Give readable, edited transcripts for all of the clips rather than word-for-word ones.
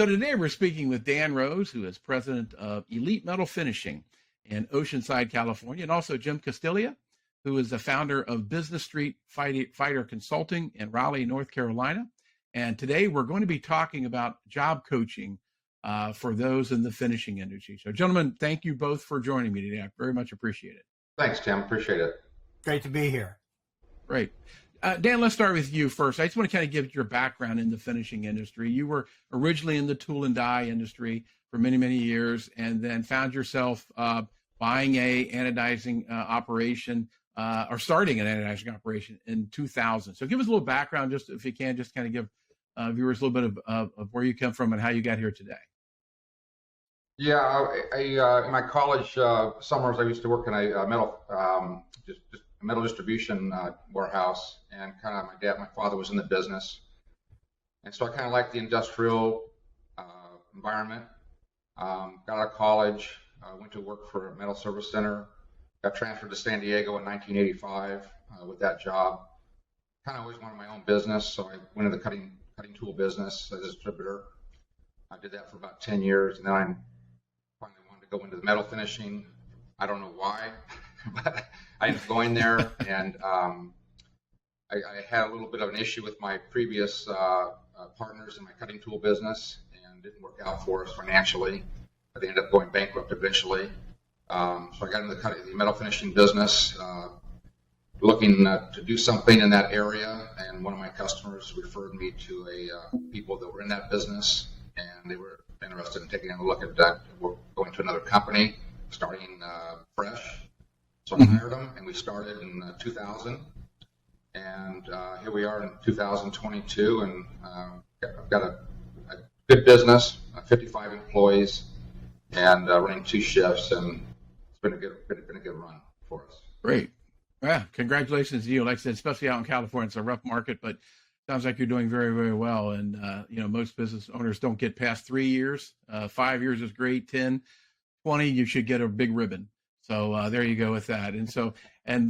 So today we're speaking with Dan Rose, who is president of Elite Metal Finishing in Oceanside, California, and also Jim Castigilia, who is the founder of Business Street Fighter Consulting in Raleigh, North Carolina. And today we're going to be talking about job coaching for those in the finishing industry. So gentlemen, thank you both for joining me today. I very much appreciate it. Thanks, Tim. Appreciate it. Great to be here. Great. Dan, let's start with you first. I just want to kind of give your background in the finishing industry. You were originally in the tool and die industry for many, many years, and then found yourself buying a anodizing operation or starting an anodizing operation in 2000. So give us a little background, just if you can, just kind of give viewers a little bit of where you come from and how you got here today. Yeah, in my college summers, I used to work in a metal distribution warehouse, and kind of my father was in the business, and so I kind of liked the industrial environment. Got out of college, went to work for a metal service center, got transferred to San Diego in 1985 with that job. Kind of always wanted my own business, so I went into the cutting tool business as a distributor. I did that for about 10 years, and then I finally wanted to go into the metal finishing. I don't know why, but I ended up going there, and I had a little bit of an issue with my previous partners in my cutting tool business, and didn't work out for us financially. They ended up going bankrupt eventually. So I got into the metal finishing business, looking to do something in that area, and one of my customers referred me to people that were in that business, and they were interested in taking a look at that. We're going to another company, starting fresh. So I hired them, and we started in 2000, and here we are in 2022, and I've got a good business, 55 employees, and running 2 shifts, and it's been a good run for us. Great. Yeah, congratulations to you. Like I said, especially out in California, it's a rough market, but sounds like you're doing very, very well. And most business owners don't get past 3 years. 5 years is great. 10, 20, you should get a big ribbon. So there you go with that. And so, and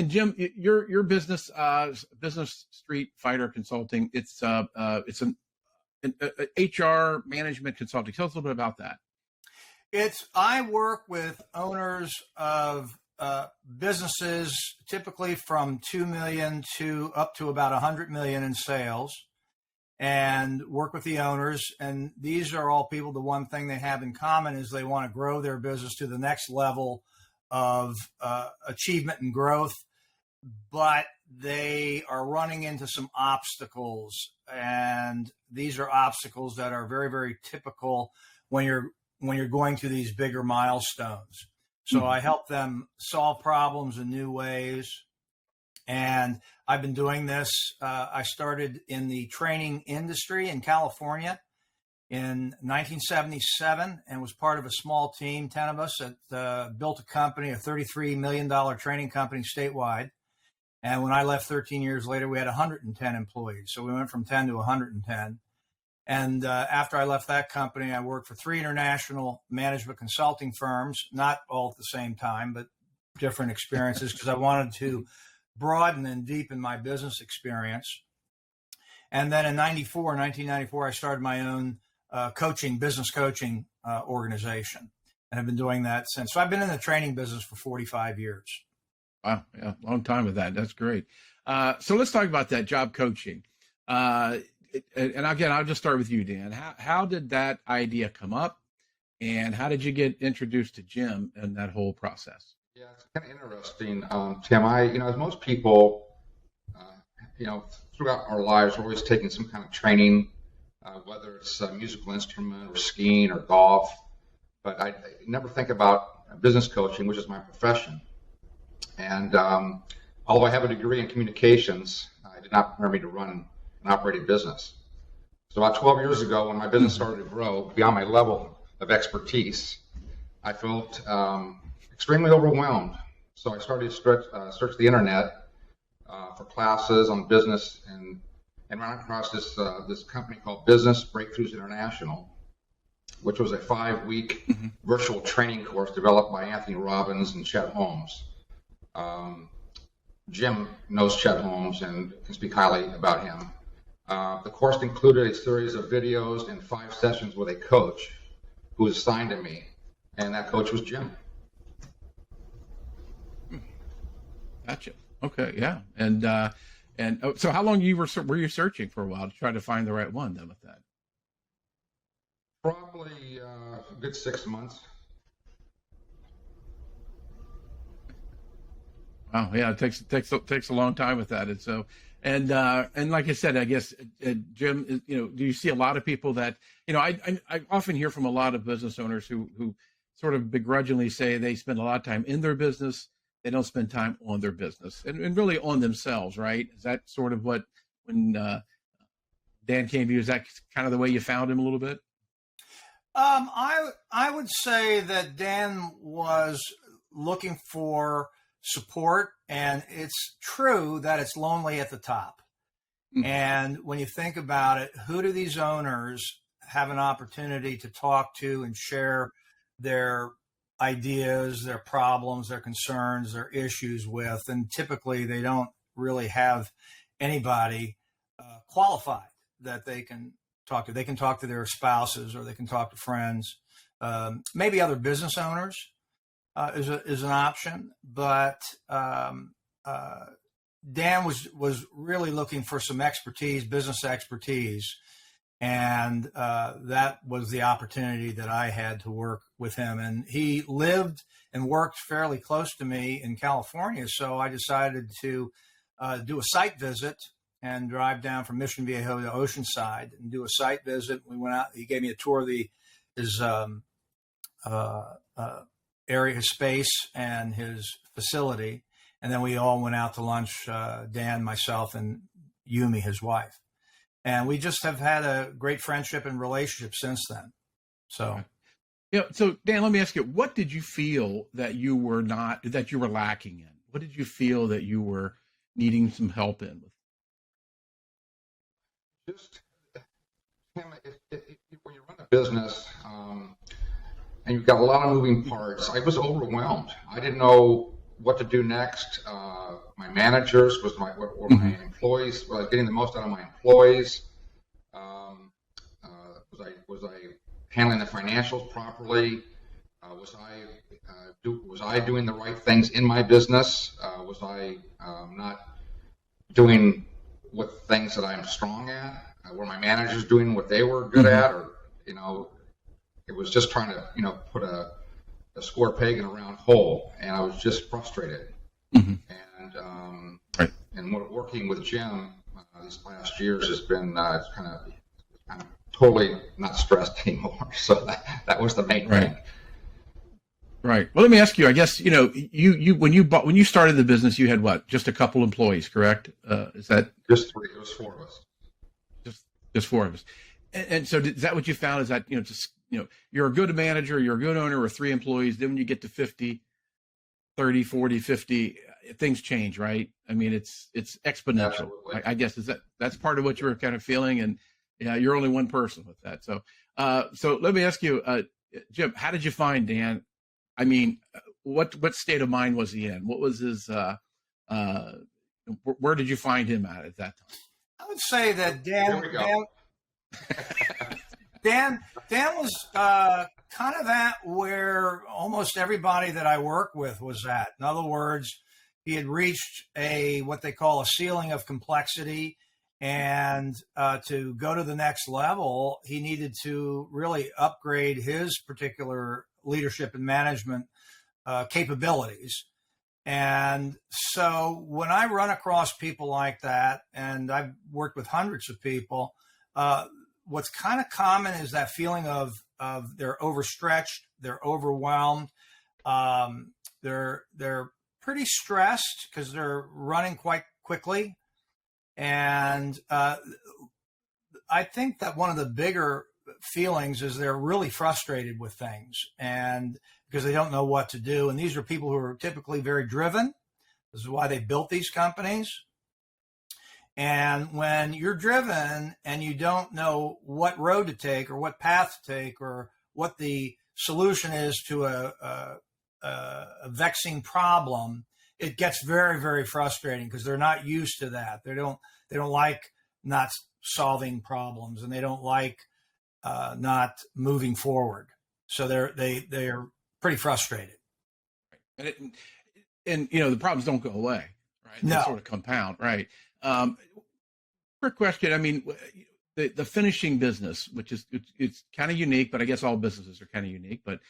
Jim, your business, Business Street Fighter Consulting, it's an HR management consulting. Tell us a little bit about that. I work with owners of businesses, typically from 2 million to up to about 100 million in sales, and work with the owners. And these are all people, the one thing they have in common is they want to grow their business to the next level of achievement and growth, but they are running into some obstacles. And these are obstacles that are very, very typical when you're going through these bigger milestones. So I help them solve problems in new ways. And I've been doing this. I started in the training industry in California in 1977 and was part of a small team, 10 of us, that built a company, a $33 million training company statewide. And when I left 13 years later, we had 110 employees. So we went from 10 to 110. And after I left that company, I worked for 3 international management consulting firms, not all at the same time, but different experiences, because I wanted to broaden and deepen my business experience. And then in 1994, I started my own business coaching organization, and I've been doing that since. So I've been in the training business for 45 years. Wow, yeah, long time with that. That's great. So let's talk about that job coaching. And again, I'll just start with you, Dan. How did that idea come up, and how did you get introduced to Jim and that whole process? Yeah, it's kind of interesting, Tim. As most people, throughout our lives, we're always taking some kind of training, whether it's a musical instrument or skiing or golf. But I never think about business coaching, which is my profession. And although I have a degree in communications, I did not prepare me to run and operate a business. So about 12 years ago, when my business started to grow beyond my level of expertise, I felt extremely overwhelmed. So I started to search the internet for classes on business, and ran across this company called Business Breakthroughs International, which was a 5-week virtual training course developed by Anthony Robbins and Chet Holmes. Jim knows Chet Holmes and can speak highly about him. The course included a series of videos and 5 sessions with a coach who was assigned to me, and that coach was Jim. Gotcha. Okay, yeah. And so how long were you searching for a while to try to find the right one then with that? Probably a good 6 months. Wow, yeah, it takes a long time with that, and so and like I said, I guess Jim, do you see a lot of people that I often hear from a lot of business owners who sort of begrudgingly say they spend a lot of time in their business, they don't spend time on their business and really on themselves, right? Is that sort of what when Dan came to you? Is that kind of the way you found him a little bit? I would say that Dan was looking for support, and it's true that it's lonely at the top. Mm-hmm. And when you think about it, who do these owners have an opportunity to talk to and share their ideas, their problems, their concerns, their issues with? And typically they don't really have anybody qualified that they can talk to. They can talk to their spouses, or they can talk to friends, maybe other business owners. Is an option, but Dan was really looking for some expertise, business expertise, and that was the opportunity that I had to work with him. And he lived and worked fairly close to me in California, so I decided to do a site visit and drive down from Mission Viejo to Oceanside and do a site visit. We went out. He gave me a tour of his area, his space, and his facility. And then we all went out to lunch, Dan, myself, and Yumi, his wife. And we just have had a great friendship and relationship since then. So, so Dan, let me ask you, what did you feel that you were lacking in? What did you feel that you were needing some help in? Just, when you run a business, and you've got a lot of moving parts, I was overwhelmed. I didn't know what to do next. My managers were my employees. Was I getting the most out of my employees? Was I handling the financials properly? Was I doing the right things in my business? Was I not doing what things that I'm strong at? Were my managers doing what they were good at? Or it was just trying to, put a square peg in a round hole, and I was just frustrated. Mm-hmm. And right. And working with Jim these last years has been kind of totally not stressed anymore. So that was the main thing. Right. Well, let me ask you. I guess you when you started the business, you had what? Just a couple employees, correct? Is that just 3? It was 4 of us. Just 4 of us. And so, is that what you found? Is that you're a good manager, you're a good owner with 3 employees. Then when you get to 50, 30, 40, 50, things change, right? I mean, it's exponential. I guess that's part of what you were kind of feeling, and you're only one person with that. So, so let me ask you, Jim, how did you find Dan? I mean, what state of mind was he in? What was his? Where did you find him at that time? I would say that Dan was kind of at where almost everybody that I work with was at. In other words, he had reached what they call a ceiling of complexity, and to go to the next level, he needed to really upgrade his particular leadership and management capabilities. And so when I run across people like that, and I've worked with hundreds of people, what's kind of common is that feeling of they're overstretched, they're overwhelmed, they're pretty stressed because they're running quite quickly. And I think that one of the bigger feelings is they're really frustrated with things, and because they don't know what to do. And these are people who are typically very driven. This is why they built these companies. And when you're driven and you don't know what road to take or what path to take or what the solution is to a vexing problem, it gets very, very frustrating because they're not used to that. They don't like not solving problems, and they don't like not moving forward. So they're pretty frustrated. And the problems don't go away, right? They No. sort of compound, right? Quick question. I mean, the finishing business, which is it's kind of unique, but I guess all businesses are kind of unique. But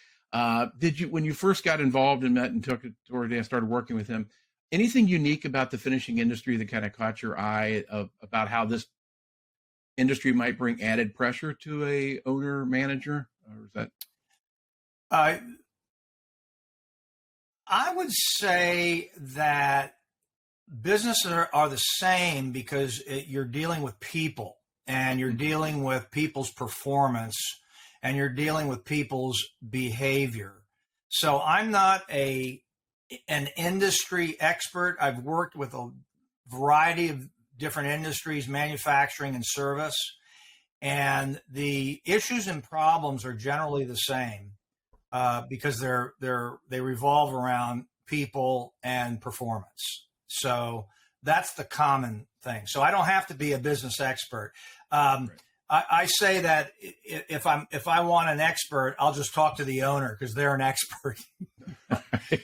when you first got involved and met and took it toward and started working with him, anything unique about the finishing industry that kind of caught your eye about how this industry might bring added pressure to a owner manager, or is that? I would say that businesses are the same because you're dealing with people, and you're dealing with people's performance, and you're dealing with people's behavior. So I'm not an industry expert. I've worked with a variety of different industries, manufacturing and service, and the issues and problems are generally the same because they revolve around people and performance. So that's the common thing. So I don't have to be a business expert. Right. I say that if I want an expert, I'll just talk to the owner because they're an expert.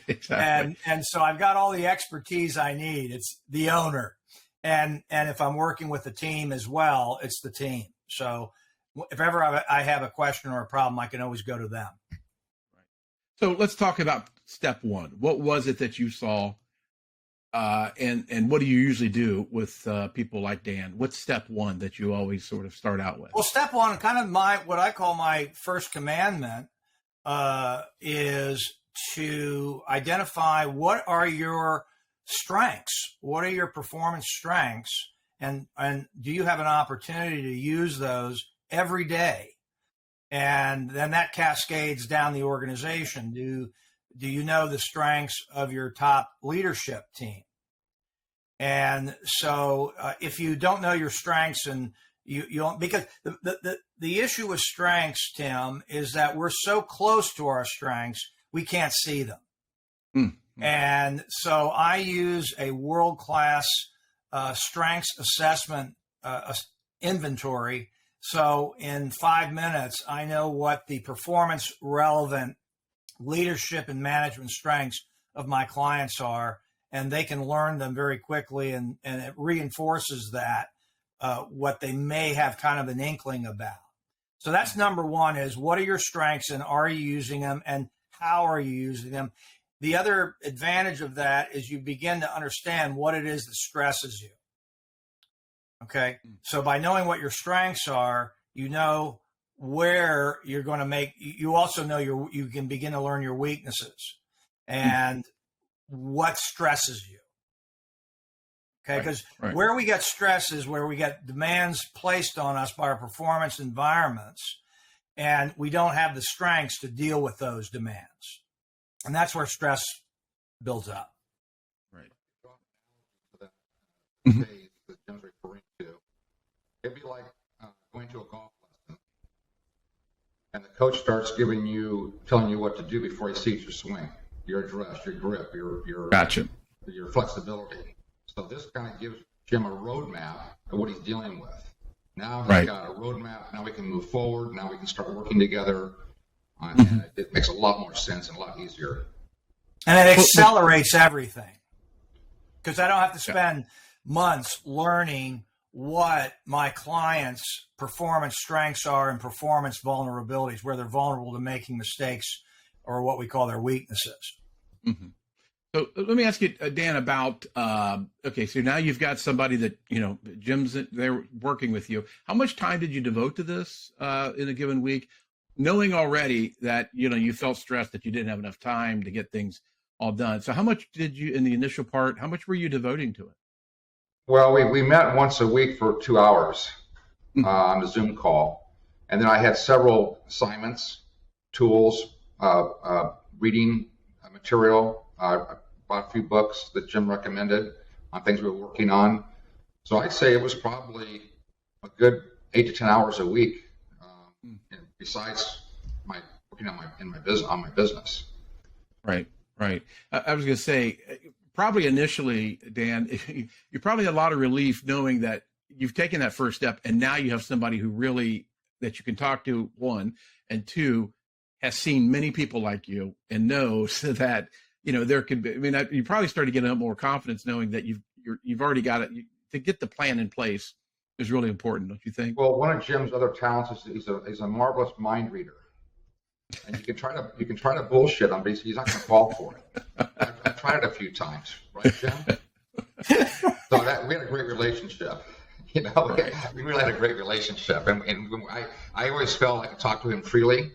Exactly. And so I've got all the expertise I need. It's the owner. And if I'm working with the team as well, it's the team. So if ever I have a question or a problem, I can always go to them. Right. So let's talk about step one. What was it that you saw? And what do you usually do with people like Dan? What's step one that you always sort of start out with? Well, step one, kind of what I call my first commandment, is to identify what are your strengths, what are your performance strengths, and do you have an opportunity to use those every day? And then that cascades down the organization. Do you know the strengths of your top leadership team? And so if you don't know your strengths, and you don't, because the issue with strengths, Tim, is that we're so close to our strengths, we can't see them. Mm-hmm. And so I use a world-class strengths assessment inventory. So in 5 minutes, I know what the performance relevant leadership and management strengths of my clients are, and they can learn them very quickly, and it reinforces that what they may have kind of an inkling about. So that's number one, is what are your strengths, and are you using them, and how are you using them? The other advantage of that is you begin to understand what it is that stresses you. Okay. So by knowing what your strengths are, you know where you're going to make, you also know you can begin to learn your weaknesses and what stresses you. Okay. Because where we get stress is where we get demands placed on us by our performance environments, and we don't have the strengths to deal with those demands. And that's where stress builds up. Right. That Jim's referring to, it'd be like going to a golf lesson, and the coach starts telling you what to do before he sees your swing, your address, your grip, your gotcha, your flexibility. So this kind of gives Jim a roadmap of what he's dealing with. Now he's got a roadmap. Now we can move forward. Now we can start working together. And it makes a lot more sense and a lot easier. And it accelerates everything, because I don't have to spend months learning what my clients' performance strengths are and performance vulnerabilities, where they're vulnerable to making mistakes or what we call their weaknesses. Mm-hmm. So let me ask you, Dan, about, okay, so now you've got somebody that, Jim's there working with you. How much time did you devote to this in a given week, knowing already that, you felt stressed that you didn't have enough time to get things all done? So how much did you, in the initial part, how much were you devoting to it? Well, we met once a week for 2 hours on the Zoom call. And then I had several assignments, tools, reading material. I bought a few books that Jim recommended on things we were working on. So I'd say it was probably a good 8 to 10 hours a week, besides my working on my business. Right. I was going to say, probably initially, Dan, you probably had a lot of relief knowing that you've taken that first step, and now you have somebody who really that you can talk to, one, and two, has seen many people like you and knows that there could be. I mean, you probably started getting up more confidence knowing that you've already got it. To get the plan in place is really important, don't you think? Well, one of Jim's other talents is he's a marvelous mind reader, and you can try to bullshit him, but he's not going to fall for it. I've tried it a few times, right, Jim? So we had a great relationship. Right. We really had a great relationship, and I always felt I could talk to him freely.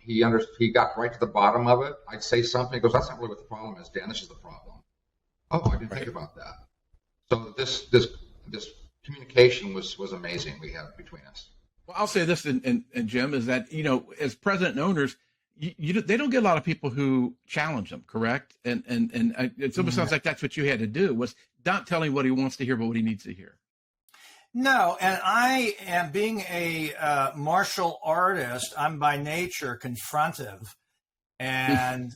He got right to the bottom of it. I'd say something. He goes, "That's not really what the problem is, Dan. This is the problem." Oh, I didn't think about that. So this communication was amazing we had between us. Well, I'll say this, and Jim, is that as president and owners, they don't get a lot of people who challenge them, correct? And it almost sounds like that's what you had to do, was not telling what he wants to hear, but what he needs to hear. No, and I am, being a martial artist, I'm by nature confrontive, and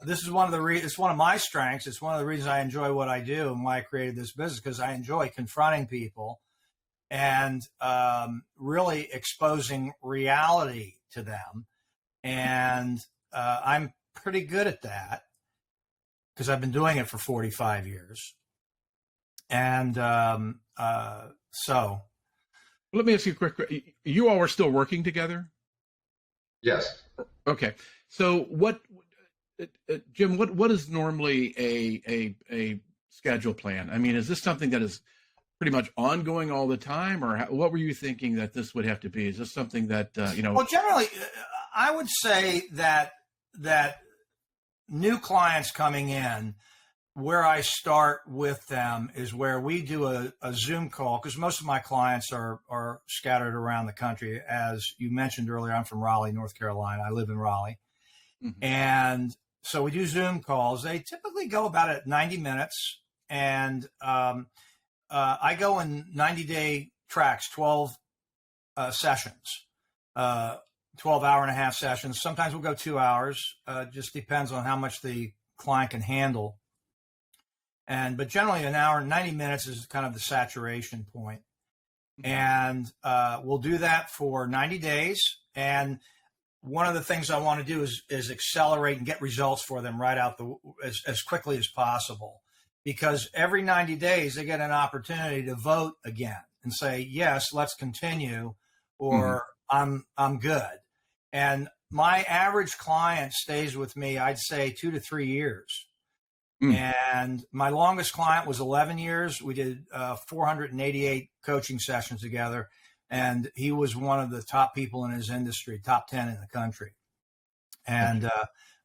this is one of it's one of my strengths. It's one of the reasons I enjoy what I do and why I created this business, because I enjoy confronting people and really exposing reality to them. And I'm pretty good at that because I've been doing it for 45 years. And so. Let me ask you a quick. You all are still working together? Yes. Okay. So Jim, what is normally a schedule plan? I mean, is this something that is pretty much ongoing all the time, or what were you thinking that this would have to be? Is this something that Well, generally, I would say that new clients coming in, where I start with them is where we do a Zoom call, because most of my clients are scattered around the country. As you mentioned earlier, I'm from Raleigh, North Carolina. I live in Raleigh. Mm-hmm. And so we do Zoom calls. They typically go about 90 minutes. And I go in 90-day tracks, 12 sessions, 12-hour-and-a-half sessions. Sometimes we'll go 2 hours. Just depends on how much the client can handle. But generally an hour and 90 minutes is kind of the saturation point. And we'll do that for 90 days. And one of the things I want to do is accelerate and get results for them right out as quickly as possible. Because every 90 days they get an opportunity to vote again and say, yes, let's continue, or I'm good. And my average client stays with me, I'd say 2 to 3 years. And my longest client was 11 years. We did 488 coaching sessions together. And he was one of the top people in his industry, top 10 in the country. And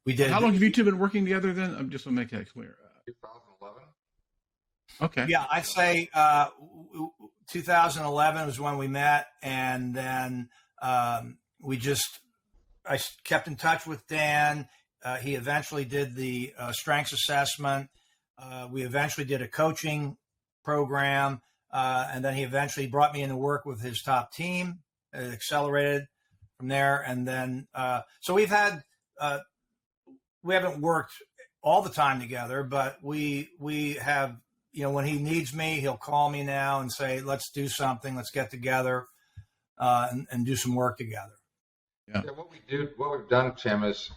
we did. How long have you two been working together then? I'm just going to make that clear. 2011. Okay. Yeah, I'd say 2011 was when we met. And then I kept in touch with Dan. He eventually did the strengths assessment. We eventually did a coaching program. And then he eventually brought me in to work with his top team. It accelerated from there. And then, so we haven't worked all the time together, but we have, when he needs me, he'll call me now and say, let's do something, let's get together and do some work together. Yeah. What we've done, Tim, is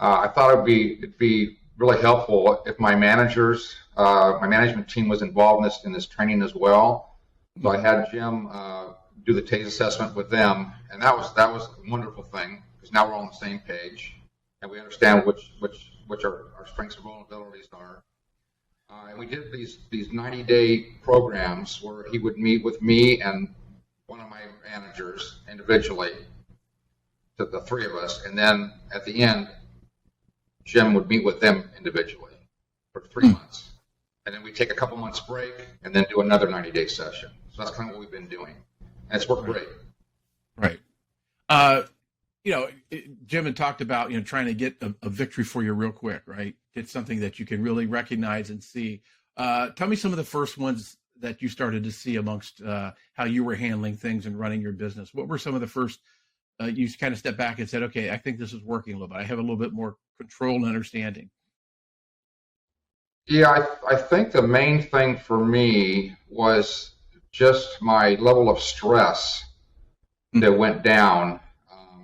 I thought it'd be really helpful if my my management team was involved in this training as well. So I had Jim do the TASE assessment with them, and that was a wonderful thing, because now we're all on the same page and we understand which our strengths and vulnerabilities are. And we did these 90-day programs where he would meet with me and one of my managers individually, to the three of us, and then at the end, Jim would meet with them individually for 3 months. And then we take a couple months break and then do another 90-day session. So that's kind of what we've been doing. And it's worked great. Right. Jim had talked about, trying to get a victory for you real quick, right? Get something that you can really recognize and see. Tell me some of the first ones that you started to see amongst how you were handling things and running your business. What were some of the first, you kind of stepped back and said, okay, I think this is working a little bit. I have a little bit more control and understanding. Yeah, I think the main thing for me was just my level of stress that went down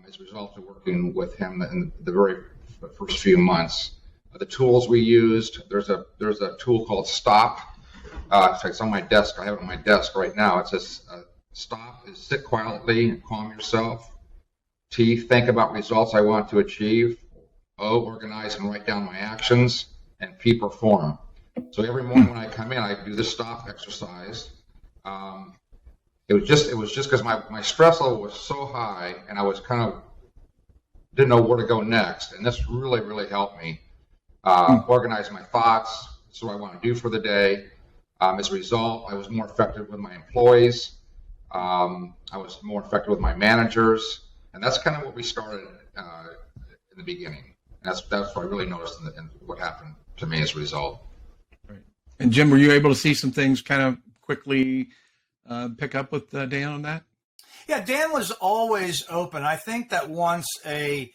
as a result of working with him in the very first few months. The tools we used, there's a tool called Stop. It's on my desk. I have it on my desk right now. It says Stop is sit quietly and calm yourself. T, think about results I want to achieve. O, organize and write down my actions. And P, perform. So every morning when I come in, I do the stop exercise. It was just because my stress level was so high, and I was kind of didn't know where to go next. And this really, really helped me organize my thoughts. That's what I want to do for the day. As a result, I was more effective with my employees. I was more effective with my managers, and that's kind of what we started in the beginning. And that's what I really noticed in what happened to me as a result. Right. And Jim, were you able to see some things kind of quickly pick up with Dan on that? Yeah, Dan was always open. I think that once a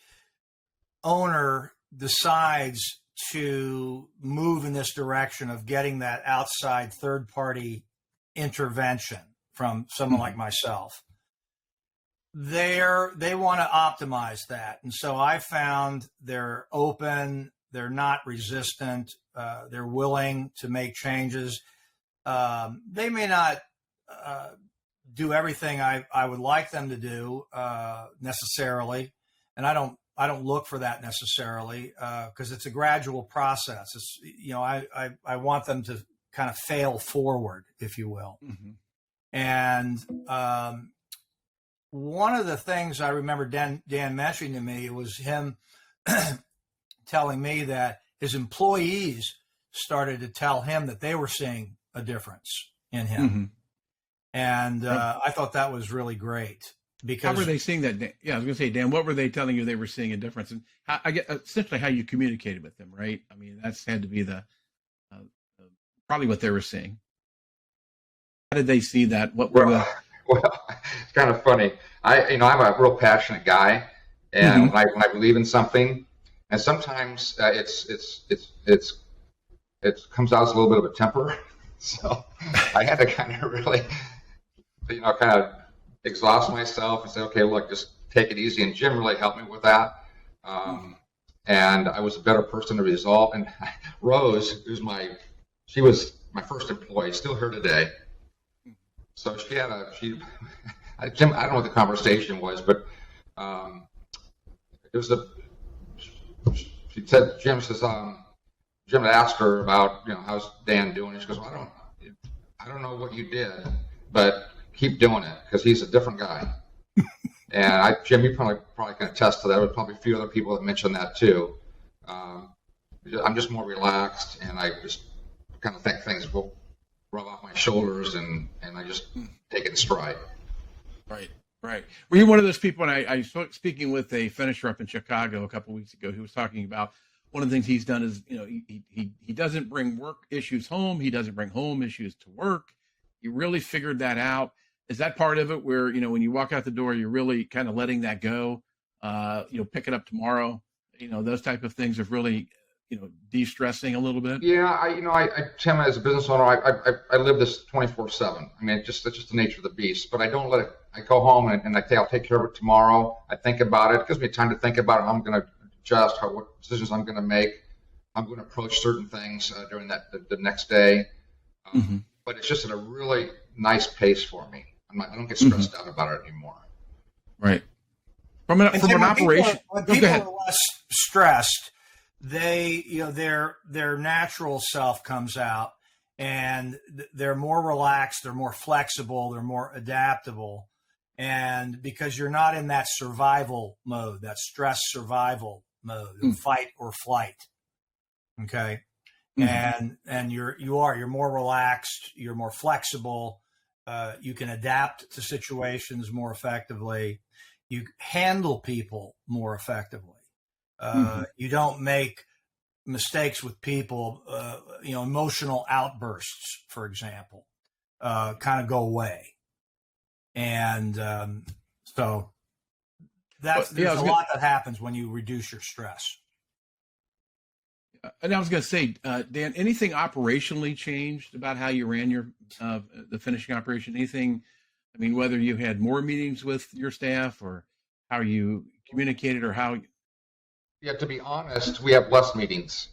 owner decides to move in this direction of getting that outside third-party intervention from someone like myself, they want to optimize that. And so I found they're open, they're not resistant, they're willing to make changes. They may not do everything I would like them to do necessarily, and I don't look for that necessarily because it's a gradual process. It's I want them to kind of fail forward, if you will. Mm-hmm. And one of the things I remember Dan mentioning to me was him telling me that his employees started to tell him that they were seeing a difference in him. Mm-hmm. And I thought that was really great. Because how were they seeing that? Yeah, I was going to say, Dan, what were they telling you they were seeing a difference? And I get essentially how you communicated with them, right? I mean, that's had to be the probably what they were seeing. How did they see that? What were Well, it's kind of funny. I'm a real passionate guy, and when I believe in something, and sometimes it comes out as a little bit of a temper. So I had to kind of really, kind of exhaust myself and say, okay, look, just take it easy. And Jim really helped me with that. And I was a better person as a result. And Rose, she was my first employee, still here today. So Jim, I don't know what the conversation was, but it was she said, Jim says, Jim had asked her about, how's Dan doing? And she goes, well, I don't know what you did, but keep doing it because he's a different guy. And Jim, you probably can attest to that. There's probably a few other people that mentioned that too. I'm just more relaxed, and I just kind of think things will rub off my shoulders, and I just take it in stride. Right. Were you one of those people? And I was speaking with a finisher up in Chicago a couple of weeks ago who was talking about one of the things he's done is, he doesn't bring work issues home. He doesn't bring home issues to work. He really figured that out. Is that part of it where, when you walk out the door, you're really kind of letting that go, pick it up tomorrow, those type of things of really, de-stressing a little bit? Yeah, Tim, as a business owner, I live this 24/7. I mean, it's just the nature of the beast, but I don't let it, I go home and I say, I'll take care of it tomorrow. I think about it. It gives me time to think about it. I'm going to adjust what decisions I'm going to make. I'm going to approach certain things during the next day. But it's just at a really nice pace for me. I don't get stressed out about it anymore. Right. From an operation. When people are less stressed, their natural self comes out, and they're more relaxed, they're more flexible, they're more adaptable. And because you're not in that survival mode, that stress survival mode, fight or flight. Okay. And you're more relaxed, you're more flexible, you can adapt to situations more effectively, you handle people more effectively. You don't make mistakes with people, emotional outbursts, for example, kind of go away. And so there's a lot that happens when you reduce your stress. And I was going to say, Dan, anything operationally changed about how you ran your the finishing operation? Anything? I mean, whether you had more meetings with your staff or how you communicated or how. Yeah, to be honest, we have less meetings.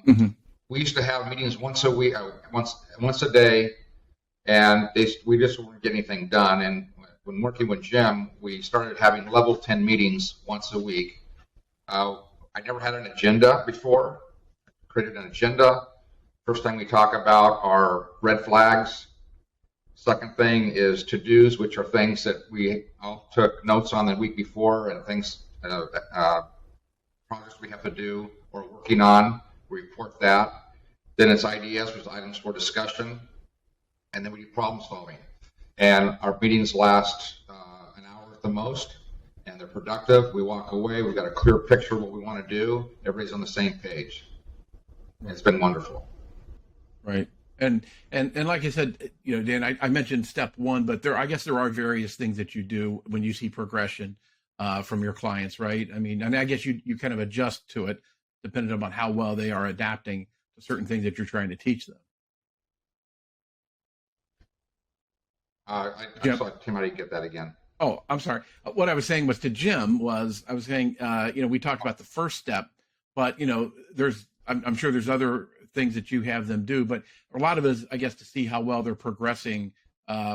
Mhm. We used to have meetings once a week, once a day, and we just wouldn't get anything done. And when working with Jim, we started having level 10 meetings once a week. I never had an agenda before. Created an agenda. First thing we talk about are red flags. Second thing is to-dos, which are things that we all took notes on the week before, and things, projects we have to do or working on. We report that. Then it's IDS, which is items for discussion, and then we do problem solving. And our meetings last an hour at the most, and they're productive. We walk away. We've got a clear picture of what we want to do. Everybody's on the same page. It's been wonderful. Right. And like I said, Dan, I mentioned step one, but I guess there are various things that you do when you see progression from your clients, right? I mean, and I guess you kind of adjust to it depending upon how well they are adapting to certain things that you're trying to teach them. I saw Tim. I didn't get that again. Oh, I'm sorry. What I was saying was to Jim I was saying, we talked about the first step, but I'm sure there's other things that you have them do, but a lot of it is, I guess, to see how well they're progressing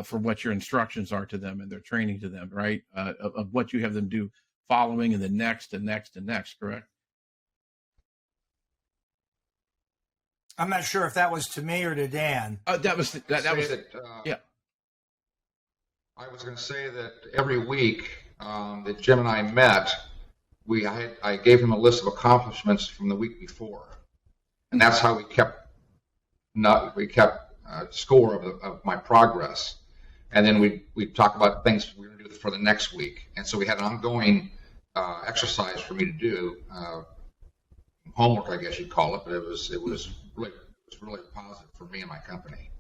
for what your instructions are to them and their training to them, right? Of what you have them do following and the next and next and next, correct? I'm not sure if that was to me or to Dan. That was yeah. I was going to say that every week that Jim and I met, I gave him a list of accomplishments from the week before, and that's how we kept score of my progress. And then we talk about things we're going to do for the next week, and so we had an ongoing exercise for me to do, homework, I guess you'd call it, but it was really positive for me and my company.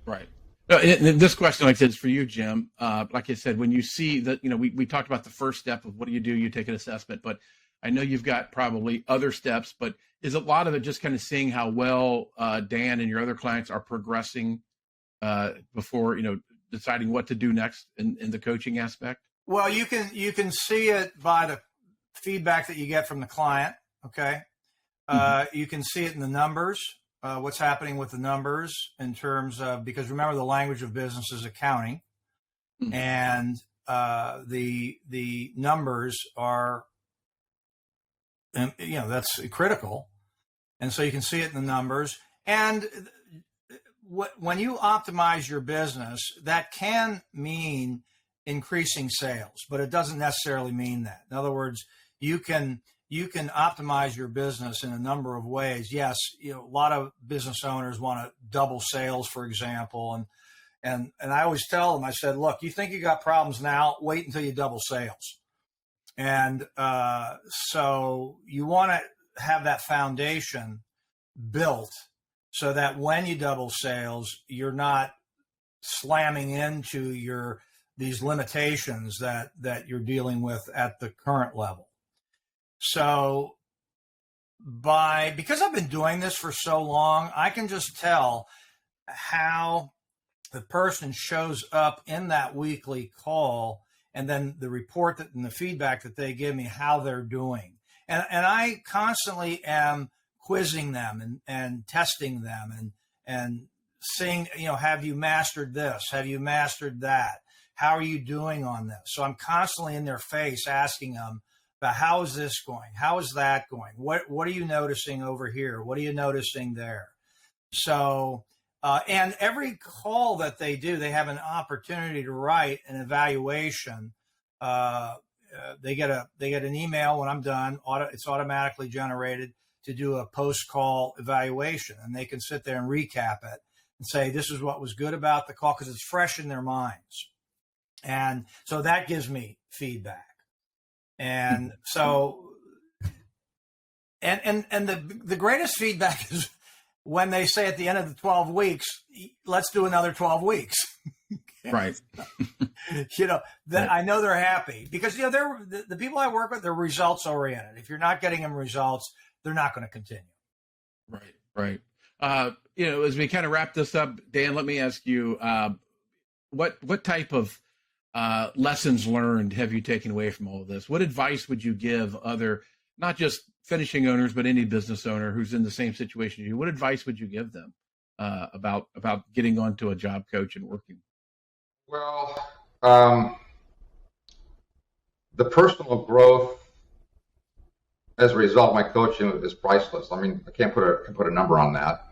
Right. And this question, like I said, is for you, Jim. Like I said, when you see that, we talked about the first step of what do, you take an assessment, but I know you've got probably other steps, but is a lot of it just kind of seeing how well Dan and your other clients are progressing before, deciding what to do next in the coaching aspect? Well, you can see it by the feedback that you get from the client. Okay. You can see it in the numbers. What's happening with the numbers in terms of, because remember the language of business is accounting, and the numbers are, that's critical. And so you can see it in the numbers. And when you optimize your business, that can mean increasing sales, but it doesn't necessarily mean that. In other words, you can optimize your business in a number of ways. Yes, a lot of business owners want to double sales, for example, and I always tell them, I said, look, you think you got problems now, wait until you double sales. And so you want to have that foundation built so that when you double sales, you're not slamming into these limitations that you're dealing with at the current level. So because I've been doing this for so long, I can just tell how the person shows up in that weekly call, and then the report and the feedback that they give me, how they're doing. And I constantly am quizzing them and testing them and seeing, have you mastered this? Have you mastered that? How are you doing on this? So I'm constantly in their face asking them, but how is this going? How is that going? What are you noticing over here? What are you noticing there? So, and every call that they do, they have an opportunity to write an evaluation. They get an email when I'm done. It's automatically generated to do a post-call evaluation, and they can sit there and recap it and say, this is what was good about the call, because it's fresh in their minds. And so that gives me feedback. And so, and the greatest feedback is when they say at the end of the 12 weeks, let's do another 12 weeks. Right. That I know they're happy because, the people I work with, they're results oriented. If you're not getting them results, they're not going to continue. Right, right. As we kind of wrap this up, Dan, let me ask you, what type of lessons learned have you taken away from all of this? What advice would you give other, not just finishing owners, but any business owner who's in the same situation as you? What advice would you give them about getting onto a job coach and working? Well, the personal growth as a result of my coaching is priceless. I mean, I can't put a number on that.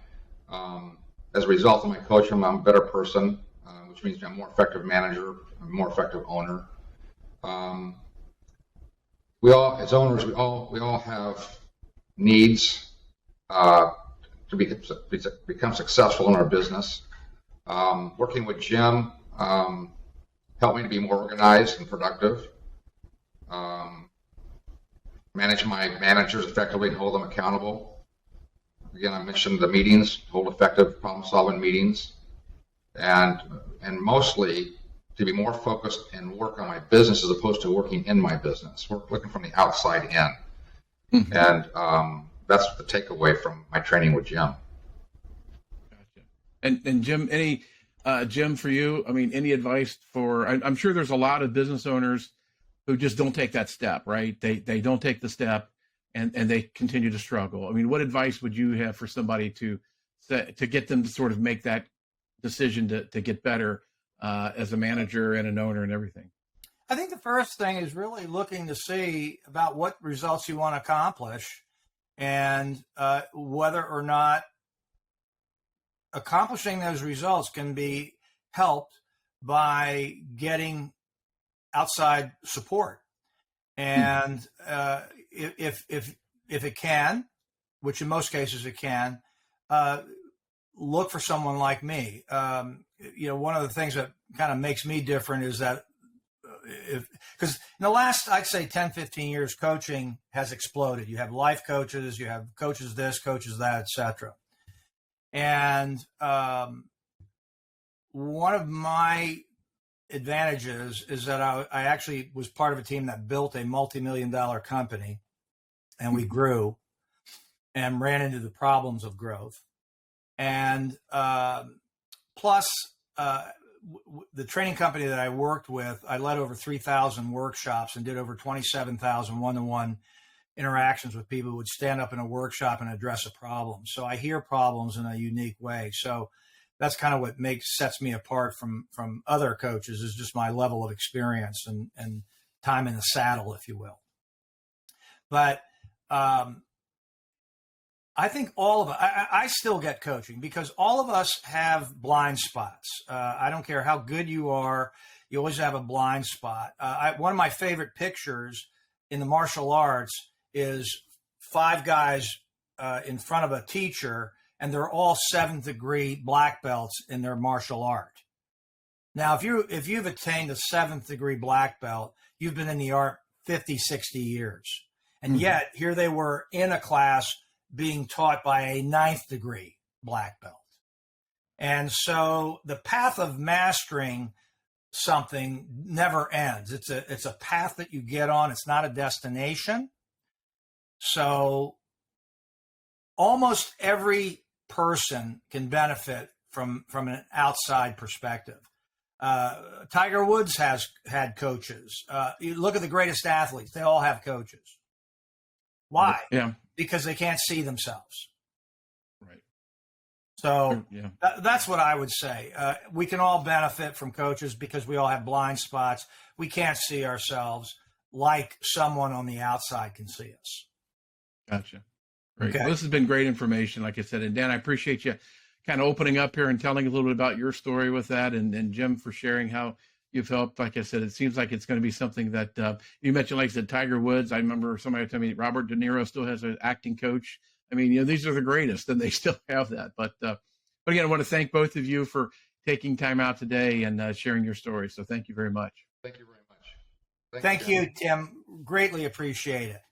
As a result of my coaching, I'm a better person, which means I'm a more effective manager, a more effective owner. We all, as owners, we all have needs to become successful in our business. Working with Jim helped me to be more organized and productive. Manage my managers effectively and hold them accountable. Again, I mentioned the meetings, hold effective problem-solving meetings, and mostly to be more focused and work on my business as opposed to working in my business. We're looking from the outside in, and that's the takeaway from my training with Jim. Gotcha. And Jim, Jim, for you, I mean, any advice for? I'm sure there's a lot of business owners who just don't take that step, right? They don't take the step, and they continue to struggle. I mean, what advice would you have for somebody to get them to sort of make that decision to get better as a manager and an owner and everything? I think the first thing is really looking to see about what results you want to accomplish, and whether or not accomplishing those results can be helped by getting outside support. And if it can, which in most cases it can, look for someone like me. One of the things that kind of makes me different is that because in the last, I'd say 10, 15 years, coaching has exploded. You have life coaches, you have coaches this, coaches that, etc. And one of my advantages is that I actually was part of a team that built a multi-million-dollar company, and we grew and ran into the problems of growth. And plus, the training company that I worked with, I led over 3,000 workshops and did over 27,000 one-to-one interactions with people who would stand up in a workshop and address a problem. So I hear problems in a unique way. So that's kind of what sets me apart from other coaches, is just my level of experience and time in the saddle, if you will. But I think all of I still get coaching because all of us have blind spots. I don't care how good you are, you always have a blind spot. One of my favorite pictures in the martial arts is 5 guys in front of a teacher, and they're all 7th degree black belts in their martial art. Now, if you've attained a 7th degree black belt, you've been in the art 50, 60 years. And yet here they were in a class being taught by a 9th degree black belt. And so the path of mastering something never ends. It's a path that you get on. It's not a destination. So almost every person can benefit from an outside perspective. Tiger Woods has had coaches. You look at the greatest athletes; they all have coaches. Why? Yeah, because they can't see themselves. right. So Yeah, that's what I would say. We can all benefit from coaches because we all have blind spots. We can't see ourselves like someone on the outside can see us. gotcha. Great. Okay. Well, this has been great information, like I said. And Dan, I appreciate you kind of opening up here and telling a little bit about your story with that, and Jim for sharing how you've helped. Like I said, it seems like it's going to be something that you mentioned, like I said, Tiger Woods. I remember somebody told me Robert De Niro still has an acting coach. I mean, these are the greatest, and they still have that. But again, I want to thank both of you for taking time out today and sharing your story. So thank you very much. Thank you very much. Thank you, Tim. Greatly appreciate it.